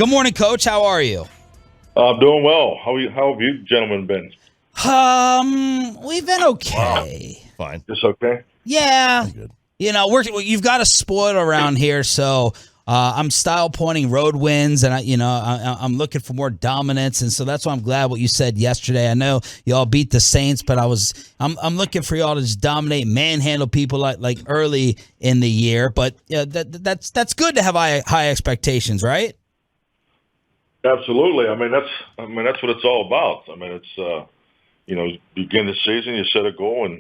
Good morning, Coach. How are you? I'm doing well. How have you gentlemen been? We've been okay. Wow. Fine. Just okay? Yeah. Good. You know, you've got a spoil around here, so I'm style pointing road wins, and I'm looking for more dominance, and so that's why I'm glad what you said yesterday. I know y'all beat the Saints, but I'm looking for y'all to just dominate, manhandle people like early in the year. But that's good to have high expectations, right? Absolutely. I mean that's what it's all about. I mean it's begin the season, you set a goal,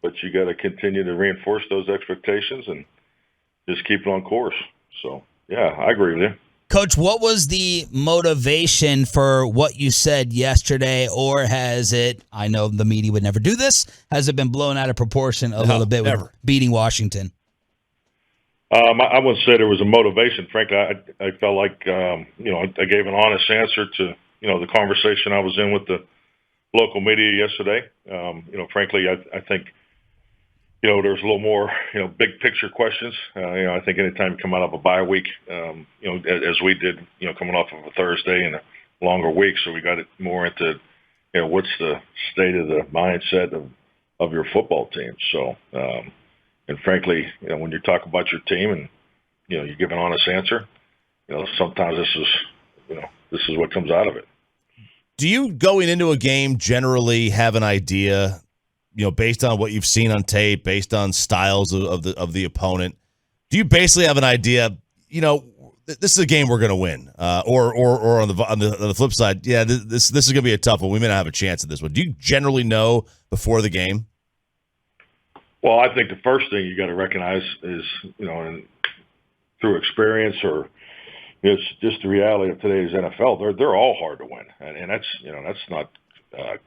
but you got to continue to reinforce those expectations and just keep it on course. So yeah, I agree with you. Coach, what was the motivation for what you said yesterday, or has it, I know the media would never do this, has it been blown out of proportion a little bit with beating Washington? I wouldn't say there was a motivation. Frankly, I felt like, I gave an honest answer to, the conversation I was in with the local media yesterday. Frankly, I think, there's a little more, big picture questions. I think anytime you come out of a bye week, as we did, coming off of a Thursday and a longer week, so we got it more into, what's the state of the mindset of your football team. So, and frankly, when you talk about your team and, you give an honest answer, sometimes this is what comes out of it. Do you, going into a game, generally have an idea, based on what you've seen on tape, based on styles of the opponent? Do you basically have an idea, this is a game we're going to win, or on the flip side, this is going to be a tough one. We may not have a chance at this one. Do you generally know before the game? Well, I think the first thing you got to recognize is, through experience, or it's just the reality of today's NFL. They're all hard to win, and that's not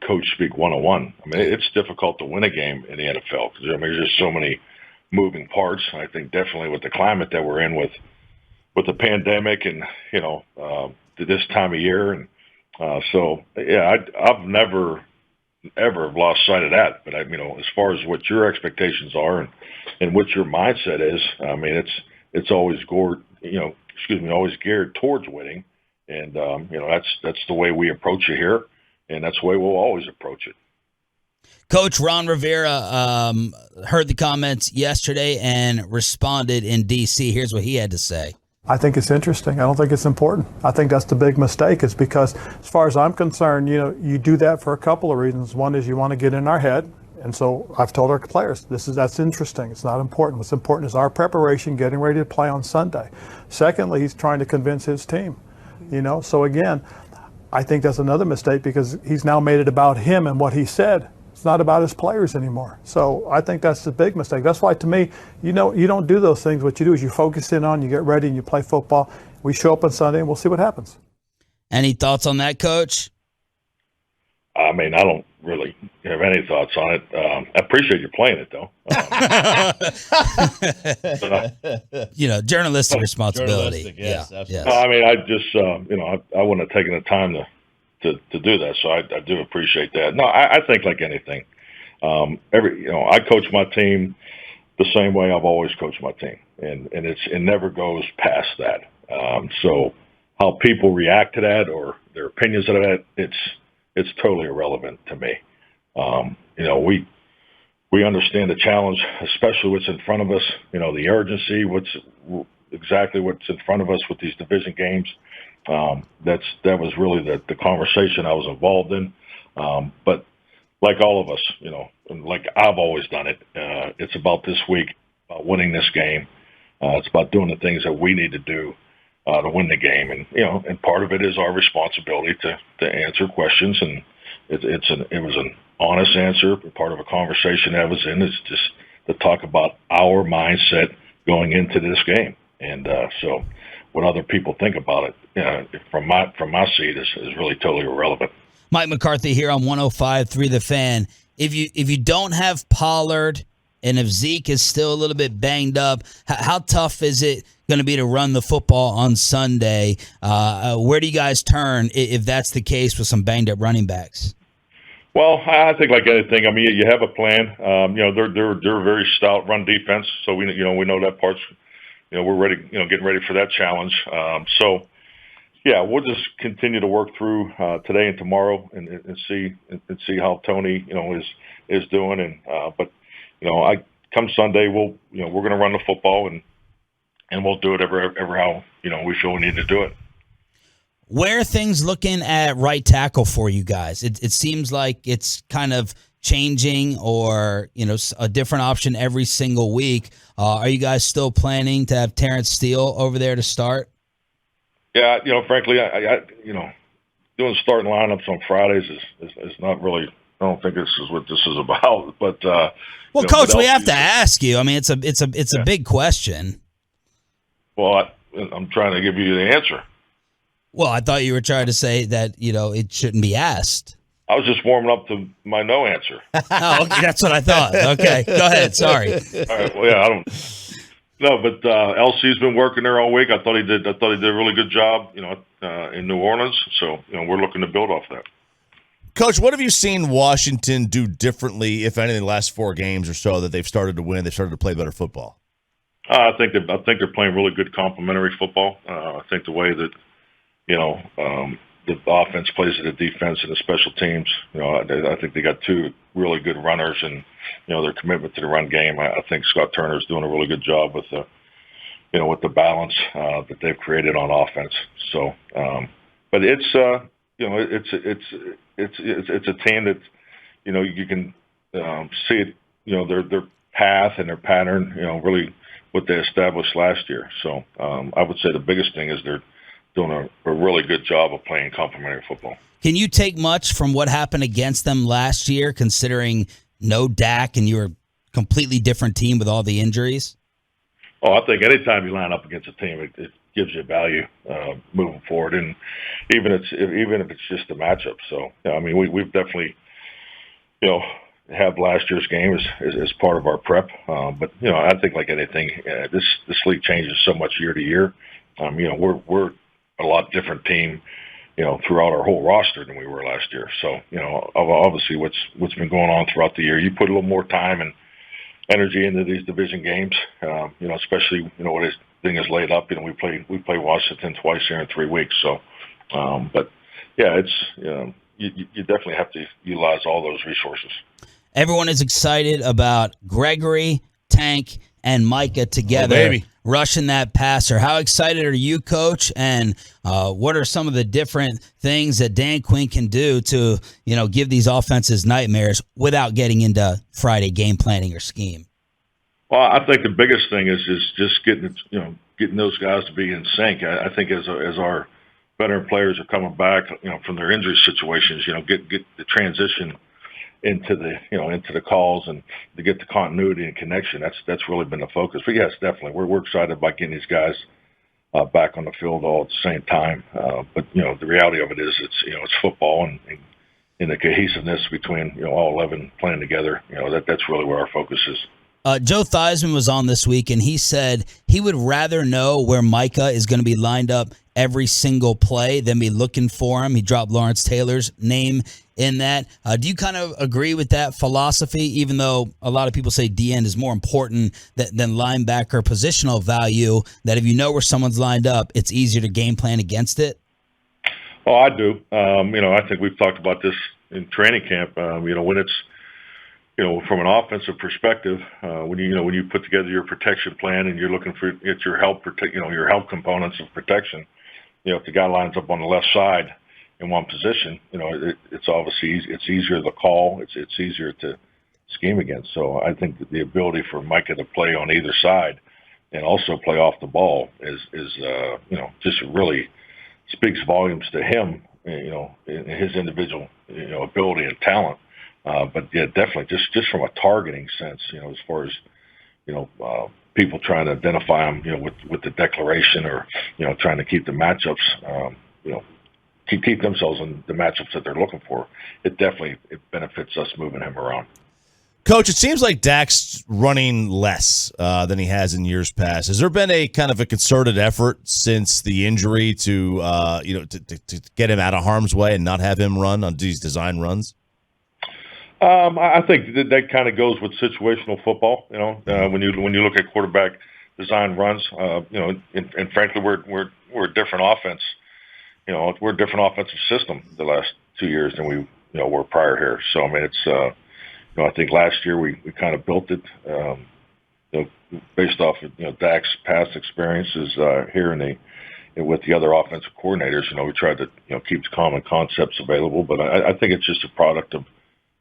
coach speak 101. I mean, it's difficult to win a game in the NFL because there's just so many moving parts. I think definitely with the climate that we're in with the pandemic and this time of year, and I've never ever lost sight of that. But as far as what your expectations are and what your mindset is, I mean, it's always always geared towards winning. And, that's the way we approach it here. And that's the way we'll always approach it. Coach Ron Rivera heard the comments yesterday and responded in D.C. Here's what he had to say. I think it's interesting. I don't think it's important. I think that's the big mistake, is because as far as I'm concerned, you do that for a couple of reasons. One is you want to get in our head. And so I've told our players, that's interesting. It's not important. What's important is our preparation, getting ready to play on Sunday. Secondly, he's trying to convince his team, So again, I think that's another mistake, because he's now made it about him and what he said. It's not about his players anymore. So I think that's the big mistake. That's why, to me, you don't do those things. What you do is you focus in on, you get ready, and you play football. We show up on Sunday, and we'll see what happens. Any thoughts on that, Coach? I mean, I don't really have any thoughts on it. I appreciate you playing it, though. Journalistic responsibility. Yes, absolutely. I mean, I just, I wouldn't have taken the time to do that, so I do appreciate that. No, I think like anything, I coach my team the same way I've always coached my team, and it never goes past that. So how people react to that or their opinions of that, it's totally irrelevant to me. We understand the challenge, especially what's in front of us. The urgency, exactly what's in front of us with these division games. That was really the conversation I was involved in. But like all of us, and like I've always done it, it's about this week, about winning this game. It's about doing the things that we need to do to win the game, and part of it is our responsibility to answer questions, and it was an honest answer, part of a conversation I was in, is just to talk about our mindset going into this game, and so what other people think about it from my seat is really totally irrelevant. Mike McCarthy here on 105.3 The Fan. If you don't have Pollard, and if Zeke is still a little bit banged up, how tough is it going to be to run the football on Sunday? Where do you guys turn if that's the case with some banged up running backs? Well, I think like anything, I mean, you have a plan. They're a very stout run defense, so we know that part's, we're ready, getting ready for that challenge. So, Yeah, we'll just continue to work through today and tomorrow, and see how Tony, is doing. But I come Sunday, we're going to run the football, and we'll do it ever how we feel we need to do it. Where are things looking at right tackle for you guys? It seems like it's kind of changing, or a different option every single week. Are you guys still planning to have Terrence Steele over there to start? Yeah, frankly, I doing starting lineups on Fridays is not really. I don't think this is what this is about. But well, Coach, we have to ask you. I mean, it's a big question. Well, I'm trying to give you the answer. Well, I thought you were trying to say that it shouldn't be asked. I was just warming up to my no answer. Oh, okay, that's what I thought. Okay, go ahead. Sorry. All right. Well, yeah, I don't. No, but LC's been working there all week. I thought he did a really good job, in New Orleans. So, we're looking to build off that. Coach, what have you seen Washington do differently, if anything, the last 4 games or so that they've started to win? They've started to play better football. I think they're playing really good complementary football. I think the way that the offense plays to the defense and the special teams. I think they got 2 really good runners, and their commitment to the run game. I think Scott Turner's doing a really good job with the balance that they've created on offense. So, but it's a team that you can see it. Their path and their pattern. Really what they established last year. So I would say the biggest thing is they're doing a really good job of playing complementary football. Can you take much from what happened against them last year, considering no Dak and you're a completely different team with all the injuries? Oh, I think anytime you line up against a team, it gives you value moving forward, and even if it's just a matchup. So, we've definitely, have last year's game as part of our prep. But I think like anything, this league changes so much year to year. We're a lot different team, throughout our whole roster than we were last year. So, obviously what's been going on throughout the year, you put a little more time and energy into these division games, especially, when this thing is laid up. We play Washington twice here in 3 weeks. So, but yeah, it's, you definitely have to utilize all those resources. Everyone is excited about Gregory, Tank, and Micah together rushing that passer. How excited are you, Coach? And what are some of the different things that Dan Quinn can do to, give these offenses nightmares without getting into Friday game planning or scheme? Well, I think the biggest thing is just getting those guys to be in sync. I think as our veteran players are coming back, from their injury situations, get the transition into the calls and to get the continuity and connection. That's really been the focus. But yes, definitely, we're excited about getting these guys back on the field all at the same time. But the reality of it is, it's football, and the cohesiveness between all 11 playing together. That's really where our focus is. Joe Theismann was on this week, and he said he would rather know where Micah is going to be lined up every single play than be looking for him. He dropped Lawrence Taylor's name in that. Do you kind of agree with that philosophy, even though a lot of people say D-end is more important than linebacker positional value, that if you know where someone's lined up, it's easier to game plan against it? Oh, I do. I think we've talked about this in training camp. When it's, from an offensive perspective, when you put together your protection plan and you're looking for your help components of protection, if the guy lines up on the left side in one position, it's obviously it's easier to call. It's easier to scheme against. So I think that the ability for Micah to play on either side and also play off the ball is just really speaks volumes to him, in his individual ability and talent. But yeah, definitely just from a targeting sense, as far as people trying to identify him, with the declaration or trying to keep the matchups, keep themselves in the matchups that they're looking for. It benefits us moving him around. Coach, it seems like Dak's running less than he has in years past. Has there been a kind of a concerted effort since the injury to get him out of harm's way and not have him run on these design runs? I think that kind of goes with situational football. When you look at quarterback design runs, and frankly, we're a different offense. we're a different offensive system the last 2 years than we were prior here. So I mean, it's I think last year we kind of built it based off of Dak's past experiences here with the other offensive coordinators. We tried to keep the common concepts available, but I think it's just a product of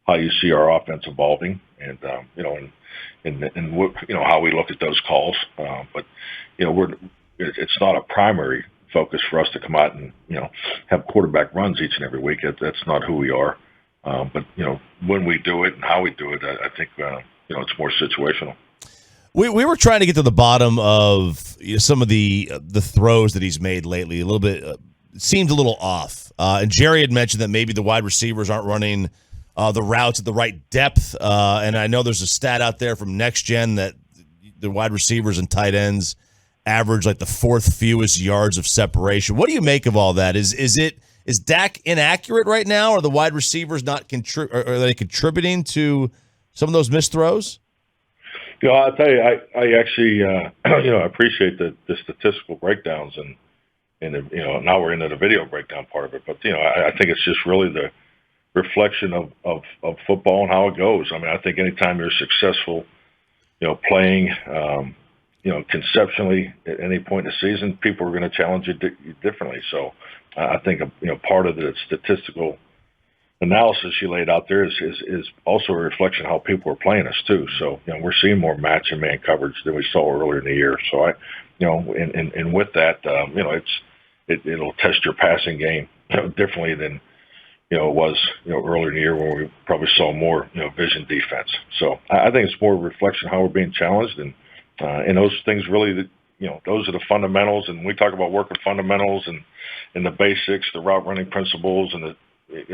how you see our offense evolving, and and what, how we look at those calls. But it's not a primary focus for us to come out and have quarterback runs each and every week. That's not who we are. But when we do it and how we do it, I think it's more situational. We were trying to get to the bottom of some of the throws that he's made lately. A little bit seemed a little off. And Jerry had mentioned that maybe the wide receivers aren't running the routes at the right depth. And I know there's a stat out there from Next Gen that the wide receivers and tight ends average like the fourth fewest yards of separation. What do you make of all that? Is Dak inaccurate right now? Or the wide receivers not are they contributing to some of those missed throws? I'll tell you, I actually appreciate the statistical breakdowns and now we're into the video breakdown part of it. But I think it's just really the reflection of football and how it goes. I mean, I think anytime you're successful, playing, conceptually at any point in the season, people are going to challenge you differently. So I think part of the statistical analysis you laid out there is also a reflection of how people are playing us too. So we're seeing more match and man coverage than we saw earlier in the year. So and with that, it'll test your passing game differently than it was earlier in the year when we probably saw more vision defense. So I think it's more a reflection of how we're being challenged, and those things really those are the fundamentals. And we talk about working fundamentals and the basics, the route running principles, and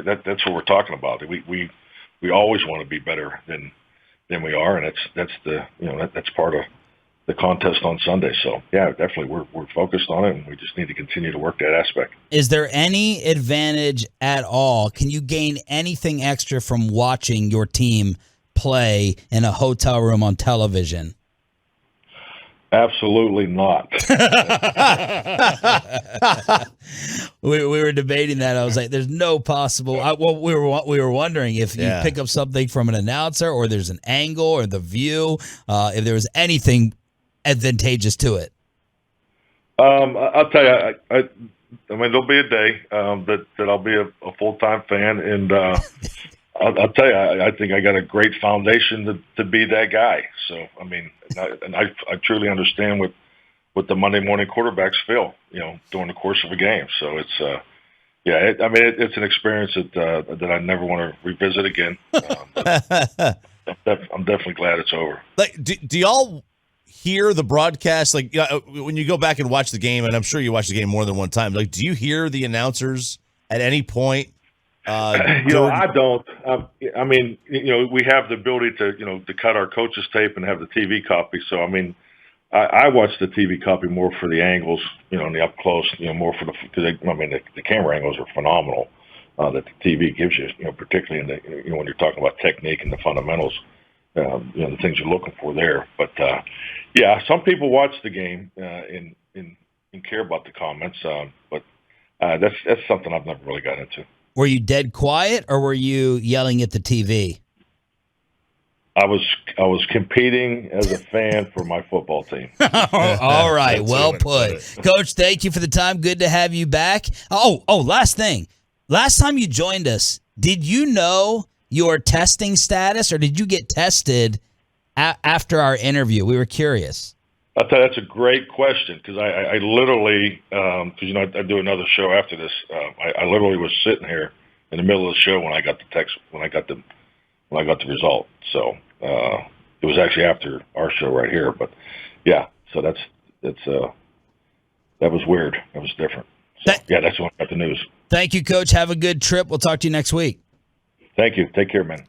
that's what we're talking about. We always want to be better than we are, and that's part of the contest on Sunday. So yeah, definitely we're focused on it, and we just need to continue to work that aspect. Is there any advantage at all? Can you gain anything extra from watching your team play in a hotel room on television? Absolutely not. We were debating that. I was like, "There's no possible." We were wondering if you pick up something from an announcer, or there's an angle, or the view. If there was anything advantageous to it. I'll tell you. I mean, there'll be a day that I'll be a full-time fan, and I'll tell you, I think I got a great foundation to be that guy. So, I mean, I truly understand what the Monday morning quarterbacks feel, during the course of a game. So it's, it's an experience that I never want to revisit again. But I'm definitely glad it's over. Like, do y'all hear the broadcast? Like, when you go back and watch the game, and I'm sure you watch the game more than one time, like, do you hear the announcers at any point? I don't. I mean, we have the ability to cut our coach's tape and have the TV copy. So, I mean, I watch the TV copy more for the angles, and the up close, more for the camera angles are phenomenal that the TV gives you, particularly in the, when you're talking about technique and the fundamentals, the things you're looking for there. But, some people watch the game and care about the comments, but that's something I've never really got into. Were you dead quiet, or were you yelling at the TV? I was competing as a fan for my football team. All right, well put. Coach, thank you for the time. Good to have you back. Oh, last thing. Last time you joined us, did you know your testing status, or did you get tested after our interview? We were curious. I'll tell you, that's a great question, because I literally, because I do another show after this. I literally was sitting here in the middle of the show when I got the text, when I got the result. So it was actually after our show right here. But yeah, so that was weird. That was different. So, that's when I got the news. Thank you, Coach. Have a good trip. We'll talk to you next week. Thank you. Take care, man.